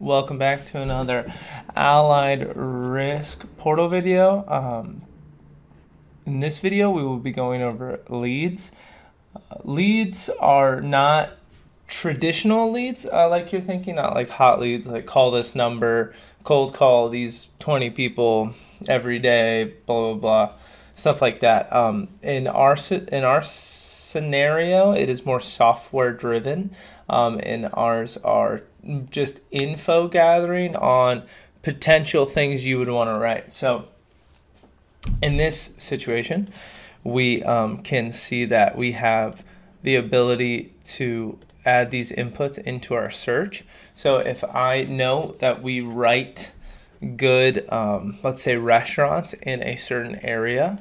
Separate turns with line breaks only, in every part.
welcome back to another Allied Risk Portal video. In this video, we will be going over leads. Leads are not traditional leads like you're thinking, not like hot leads, like call this number, cold call these 20 people every day, blah, blah, blah, stuff like that. In our scenario, it is more software driven, and ours are just info gathering on potential things you would want to write. So in this situation, we can see that we have the ability to add these inputs into our search. So if I know that we write good, let's say restaurants in a certain area,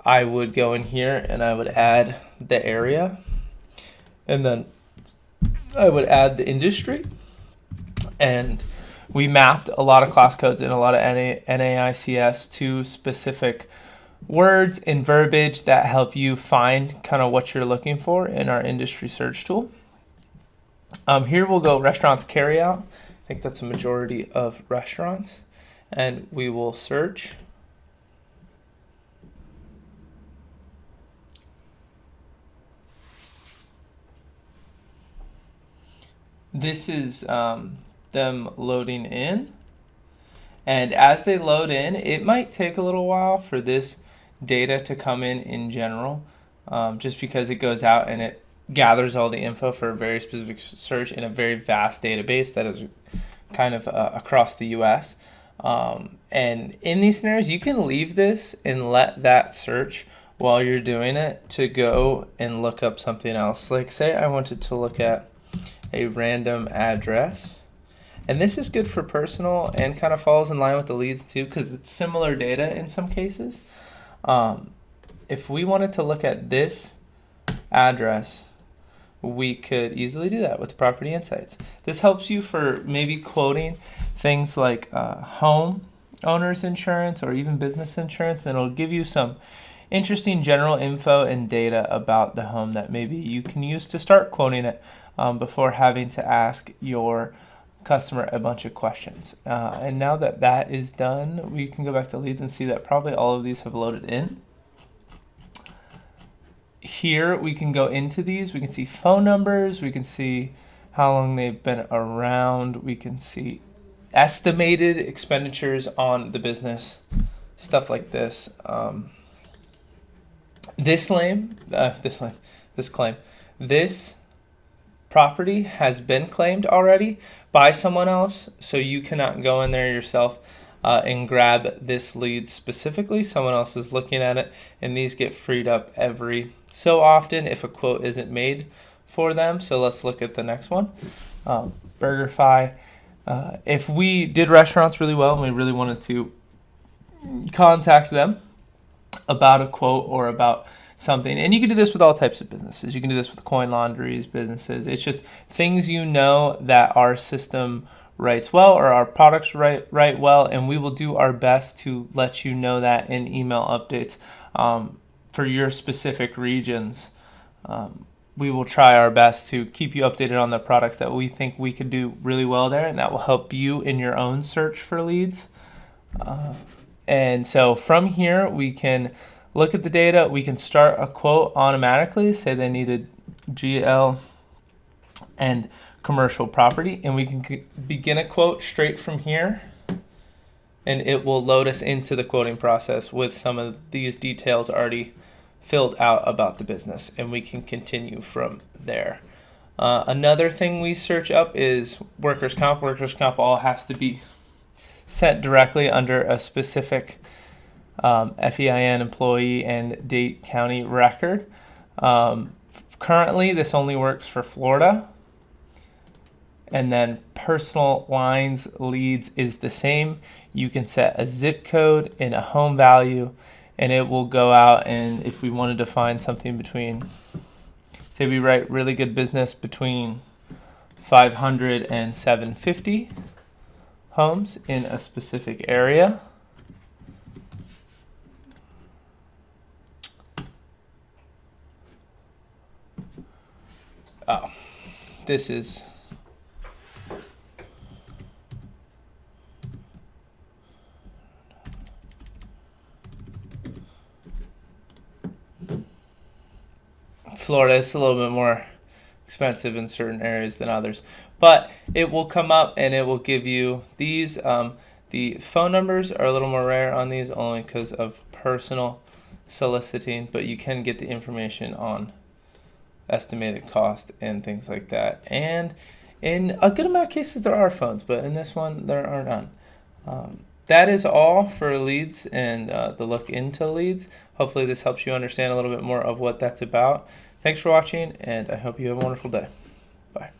I would go in here and I would add the area, and then I would add the industry, and we mapped a lot of class codes and a lot of NAICS to specific words and verbiage that help you find kind of what you're looking for in our industry search tool. Here we'll go restaurants carry out. I think that's a majority of restaurants, and we will search. This is them loading in, and as they load in, it might take a little while for this data to come in general, just because it goes out and it gathers all the info for a very specific search in a very vast database that is kind of across the US. And in these scenarios, you can leave this and let that search while you're doing it to go and look up something else. Like say I wanted to look at a random address, and this is good for personal and kind of falls in line with the leads too, because it's similar data in some cases. If we wanted to look at this address, we could easily do that with Property Insights. This helps you for maybe quoting things like home owner's insurance or even business insurance, and it'll give you some interesting general info and data about the home that maybe you can use to start quoting it before having to ask your customer a bunch of questions. And now that that is done, we can go back to leads and see that probably all of these have loaded in. Here we can go into these. We can see phone numbers. We can see how long they've been around. We can see estimated expenditures on the business, stuff like this. This property has been claimed already by someone else, so you cannot go in there yourself and grab this lead specifically. Someone else is looking at it, and these get freed up every so often if a quote isn't made for them. So let's look at the next one. BurgerFi. If we did restaurants really well and we really wanted to contact them about a quote or about something, and you can do this with all types of businesses. You can do this with coin laundries, businesses. It's just things you know that our system writes well or our products write well, and we will do our best to let you know that in email updates for your specific regions. We will try our best to keep you updated on the products that we think we could do really well there, and that will help you in your own search for leads. And so from here, we can look at the data. We can start a quote automatically. Say they needed GL and commercial property, and we can begin a quote straight from here, and it will load us into the quoting process with some of these details already filled out about the business, and we can continue from there. Another thing we search up is workers' comp. Workers' comp all has to be sent directly under a specific FEIN employee and Date County record. Currently, this only works for Florida. And then personal lines leads is the same. You can set a zip code and a home value, and it will go out. And if we wanted to find something between, say we write really good business between 500 and 750 homes in a specific area, this is Florida is a little bit more expensive in certain areas than others. But it will come up and it will give you these. The phone numbers are a little more rare on these only because of personal soliciting, but you can get the information on estimated cost and things like that. And in a good amount of cases, there are phones, but in this one, there are none. That is all for leads and the look into leads. Hopefully this helps you understand a little bit more of what that's about. Thanks for watching, and I hope you have a wonderful day. Bye.